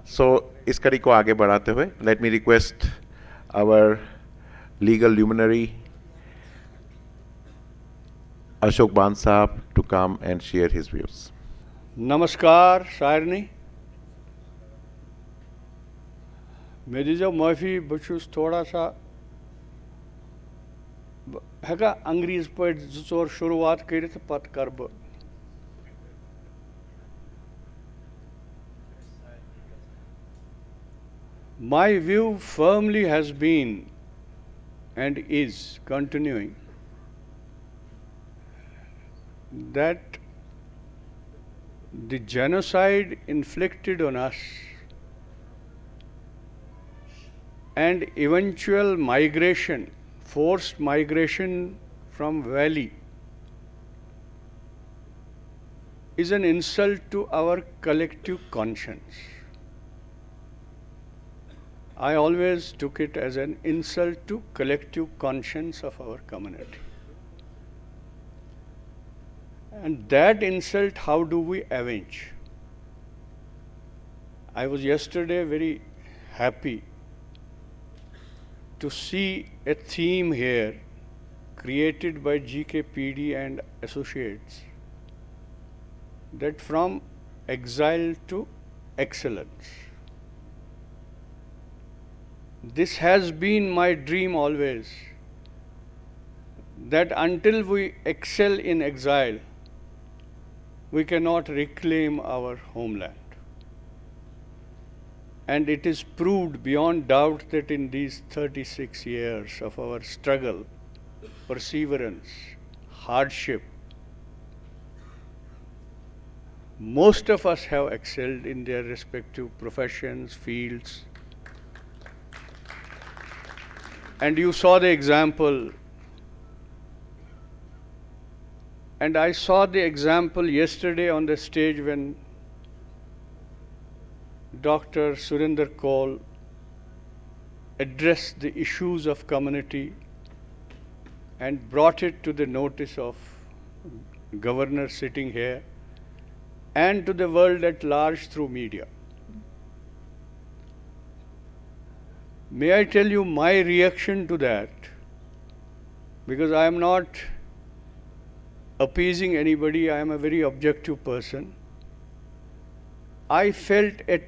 So इस कड़ी को आगे बढ़ाते हुए let me request our legal luminary Ashok Bhan Saab to come and share his views. नमस्कार सारनी मेरी जो माफी बचुस थोड़ा सा हेका अंग्रेज पे जोर शुरुआत कर पत कर ब My view firmly has been and is continuing that the genocide inflicted on us and eventual migration, forced migration from valley is an insult to our collective conscience. I always took it as an insult to collective conscience of our community. And that insult, how do we avenge? I was yesterday very happy to see a theme here created by GKPD and associates, that from exile to excellence. This has been my dream always, that until we excel in exile, we cannot reclaim our homeland. And it is proved beyond doubt that in these 36 years of our struggle, perseverance, hardship, most of us have excelled in their respective professions, fields. And you saw the example. And I saw the example yesterday on the stage when Dr. Surinder Kaul addressed the issues of community and brought it to the notice of governor sitting here and to the world at large through media. May I tell you my reaction to that? Because I am not appeasing anybody, I am a very objective person. I felt an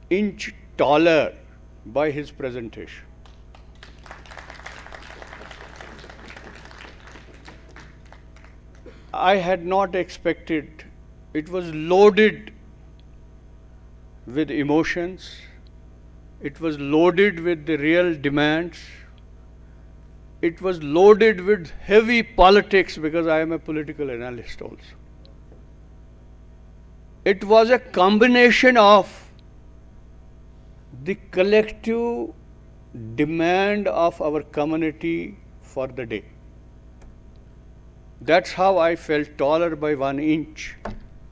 inch taller by his presentation. I had not expected. It was loaded with emotions. It was loaded with the real demands. It was loaded with heavy politics, because I am a political analyst also. It was a combination of the collective demand of our community for the day. That's how I felt taller by 1 inch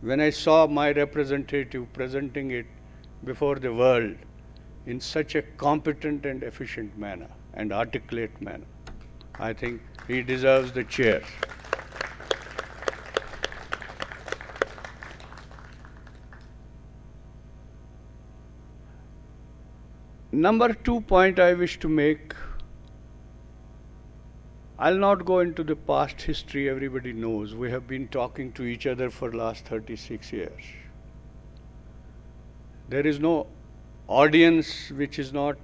when I saw my representative presenting it before the world in such a competent and efficient manner and articulate manner. I think he deserves the chair. Number 2 point I wish to make, I'll not go into the past history, everybody knows. We have been talking to each other for the last 36 years. There is no audience which is not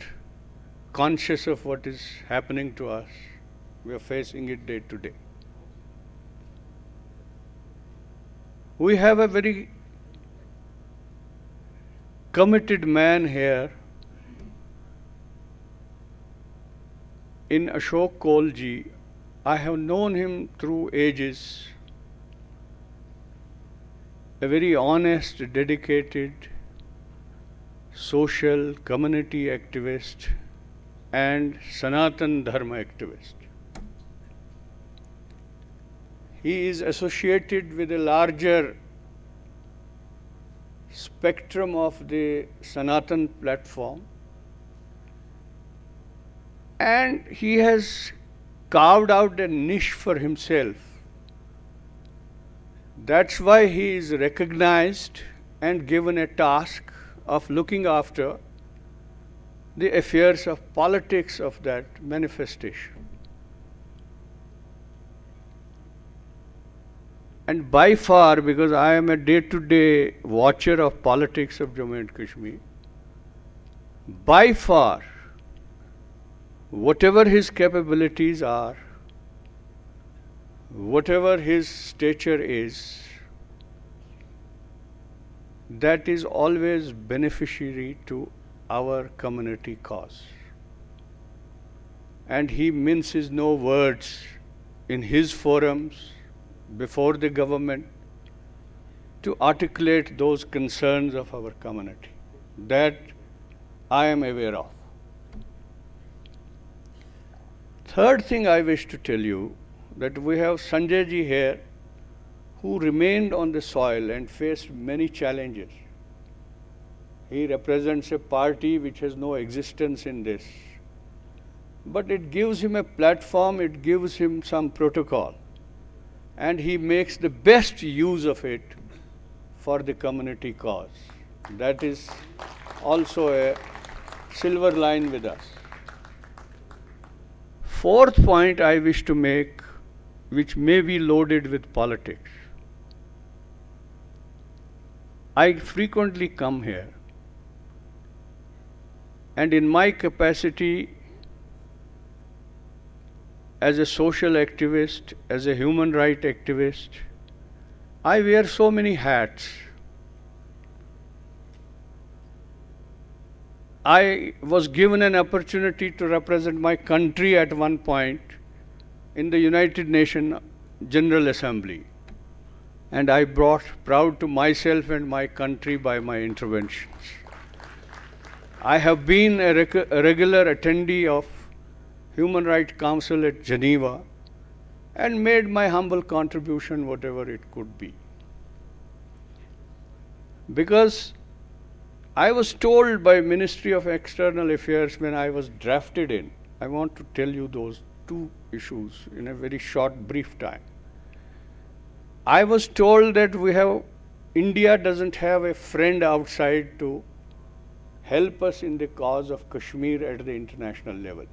conscious of what is happening to us. We are facing it day to day. We have a very committed man here in Ashok Kaul ji. I have known him through ages. A very honest, dedicated, social, community activist and Sanatan Dharma activist. He is associated with a larger spectrum of the Sanatan platform, and he has carved out a niche for himself. That's why he is recognized and given a task of looking after the affairs of politics of that manifestation. And by far, because I am a day-to-day watcher of politics of Jammu and Kashmir, by far, whatever his capabilities are, whatever his stature is, that is always beneficiary to our community cause. And he minces no words in his forums before the government to articulate those concerns of our community. That I am aware of. Third thing I wish to tell you, that we have Sanjay ji here, who remained on the soil and faced many challenges. He represents a party which has no existence in this. But it gives him a platform, it gives him some protocol. And he makes the best use of it for the community cause. That is also a silver line with us. Fourth point I wish to make, which may be loaded with politics. I frequently come here, and in my capacity as a social activist, as a human rights activist, I wear so many hats. I was given an opportunity to represent my country at one point in the United Nations General Assembly. And I brought proud to myself and my country by my interventions. I have been a regular attendee of Human Rights Council at Geneva and made my humble contribution, whatever it could be. Because I was told by Ministry of External Affairs when I was drafted in, I want to tell you those two issues in a very short, brief time. I was told that India doesn't have a friend outside to help us in the cause of Kashmir at the international level.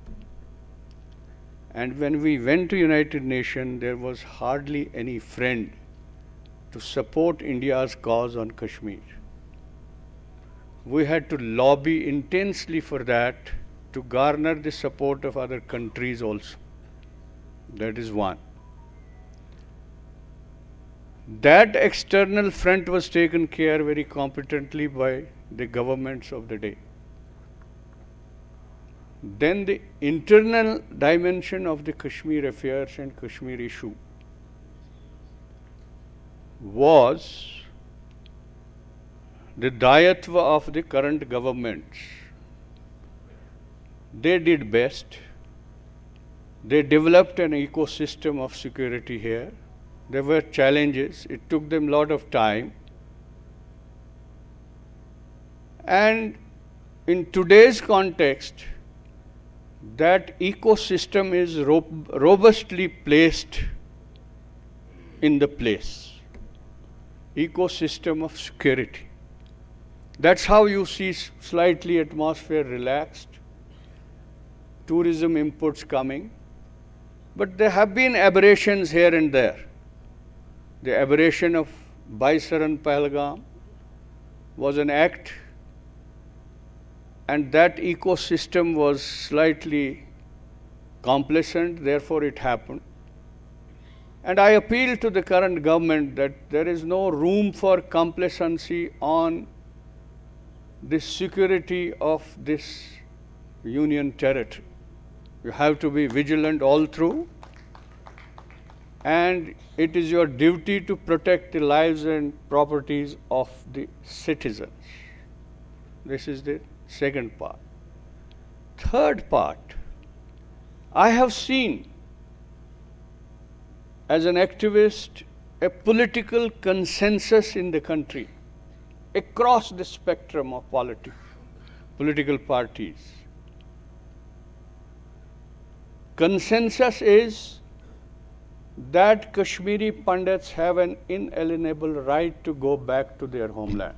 And when we went to United Nations, there was hardly any friend to support India's cause on Kashmir. We had to lobby intensely for that to garner the support of other countries also. That is one. That external front was taken care very competently by the governments of the day. Then the internal dimension of the Kashmir affairs and Kashmir issue was the dayatva of the current governments. They did best. They developed an ecosystem of security here. There were challenges. It took them a lot of time. And in today's context, that ecosystem is robustly placed in the place. Ecosystem of security. That's how you see slightly atmosphere relaxed, tourism inputs coming. But there have been aberrations here and there. The aberration of Baisaran Pahalgam was an act, and that ecosystem was slightly complacent, therefore it happened. And I appeal to the current government that there is no room for complacency on the security of this union territory. You have to be vigilant all through, and it is your duty to protect the lives and properties of the citizens. This is the second part. Third part, I have seen as an activist a political consensus in the country across the spectrum of political parties. Consensus is that Kashmiri Pandits have an inalienable right to go back to their homeland.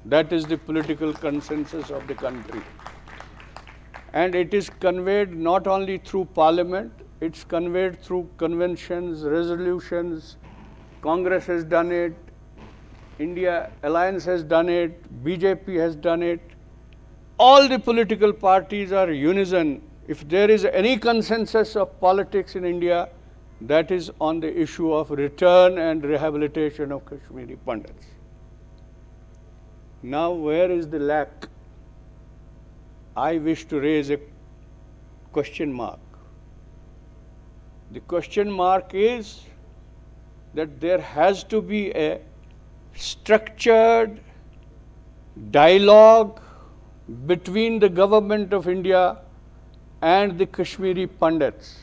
That is the political consensus of the country. And it is conveyed not only through parliament, it's conveyed through conventions, resolutions. Congress has done it, India Alliance has done it, BJP has done it. All the political parties are unison. If there is any consensus of politics in India, that is on the issue of return and rehabilitation of Kashmiri Pandits. Now, where is the lack? I wish to raise a question mark. The question mark is that there has to be a structured dialogue between the government of India and the Kashmiri Pandits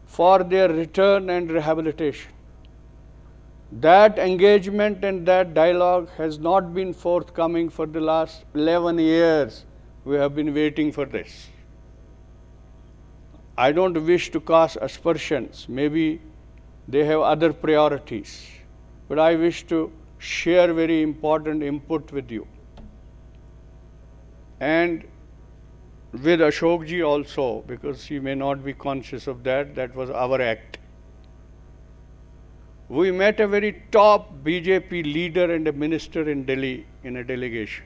for their return and rehabilitation. That engagement and that dialogue has not been forthcoming for the last 11 years. We have been waiting for this. I don't wish to cast aspersions. Maybe they have other priorities. But I wish to share very important input with you. And with Ashok ji also, because he may not be conscious of that, that was our act. We met a very top BJP leader and a minister in Delhi in a delegation.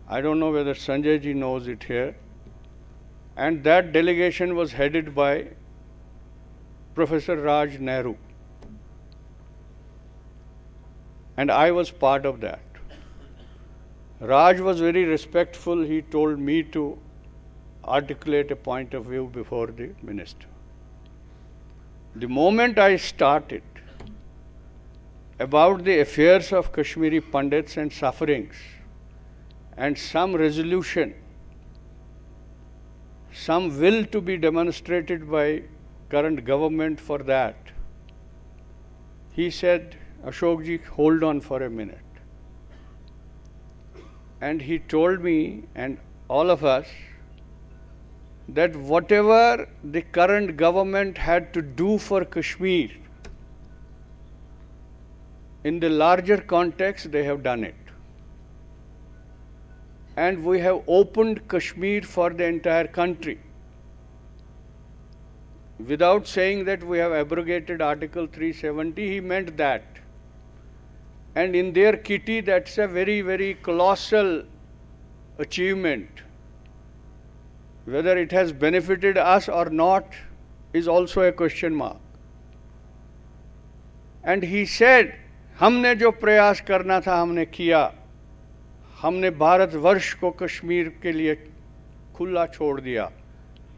I don't know whether Sanjay ji knows it here. And that delegation was headed by Professor Raj Nehru. And I was part of that. Raj was very respectful. He told me to articulate a point of view before the minister. The moment I started about the affairs of Kashmiri Pandits and sufferings and some resolution, some will to be demonstrated by current government for that, he said, Ashok ji, hold on for a minute. And he told me and all of us that whatever the current government had to do for Kashmir, in the larger context, they have done it. And we have opened Kashmir for the entire country. Without saying that we have abrogated Article 370, he meant that. And in their kitty, that's a very, very colossal achievement. Whether it has benefited us or not is also a question mark. And he said, हमने जो प्रयास करना था हमने किया, हमने भारतवर्ष को कश्मीर के लिए खुला छोड़ दिया.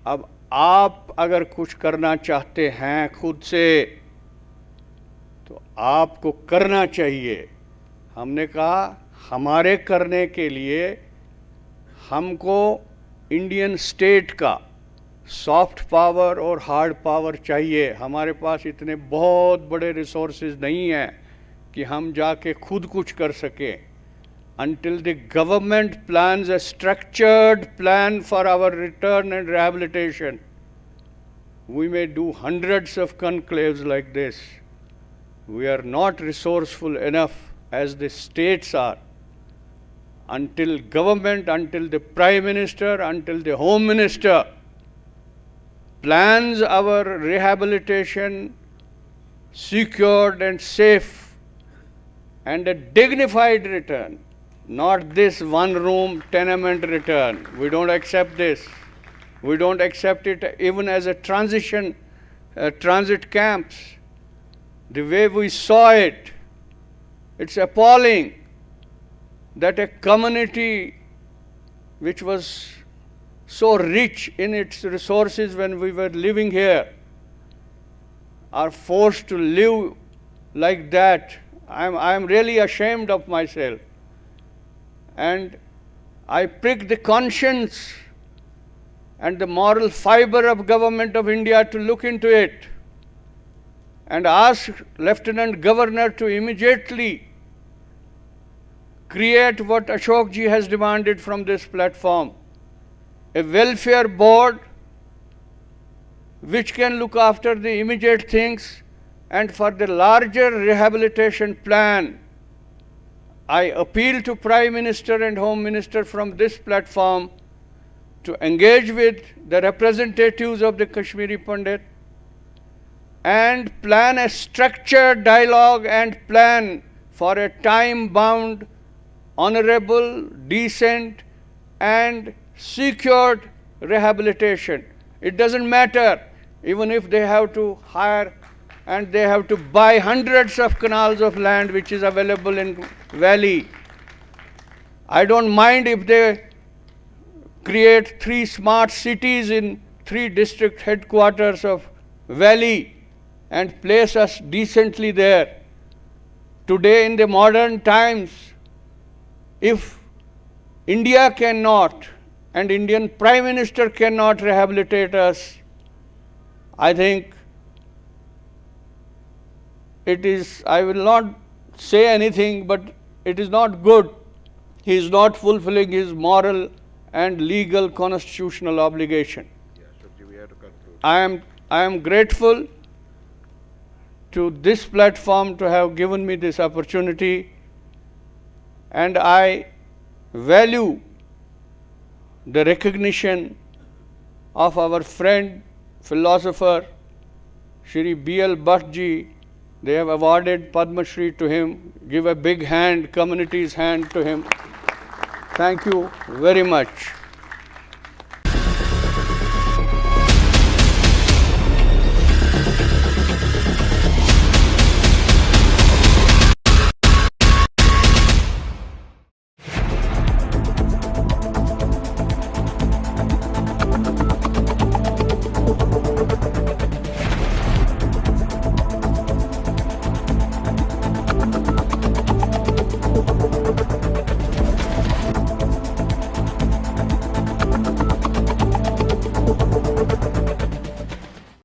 अब आप अगर कुछ करना चाहते हैं खुद से तो आपको करना चाहिए. हमने कहा हमारे करने के लिए हमको इंडियन स्टेट का सॉफ्ट पावर और हार्ड पावर चाहिए. हमारे पास इतने बहुत बड़े रिसोर्सेज नहीं हैं कि हम जाके खुद कुछ कर सकें. Until the government plans a structured plan for our return and rehabilitation, we may do hundreds of conclaves like this. We are not resourceful enough as the states are. Until government, until the Prime Minister, until the Home Minister plans our rehabilitation secured and safe and a dignified return, not this one-room tenement return. We don't accept this. We don't accept it even as a transit camps. The way we saw it, it's appalling that a community which was so rich in its resources when we were living here are forced to live like that. I'm really ashamed of myself. And I prick the conscience and the moral fiber of Government of India to look into it and ask Lieutenant Governor to immediately create what Ashok ji has demanded from this platform, a welfare board which can look after the immediate things, and for the larger rehabilitation plan I appeal to Prime Minister and Home Minister from this platform to engage with the representatives of the Kashmiri Pandit and plan a structured dialogue and plan for a time-bound, honorable, decent and secured rehabilitation. It doesn't matter even if they have to hire and they have to buy hundreds of canals of land which is available in valley. I don't mind if they create 3 smart cities in 3 district headquarters of valley and place us decently there. Today in the modern times, if India cannot and Indian Prime Minister cannot rehabilitate us, I think it is, I will not say anything, but it is not good. He is not fulfilling his moral and legal constitutional obligation. Yeah, Ashokji, we have to conclude. I am grateful to this platform to have given me this opportunity, and I value the recognition of our friend, philosopher, Shri B.L. Bhatt ji. They have awarded Padma Shri to him. Give a big hand, community's hand to him. Thank you very much.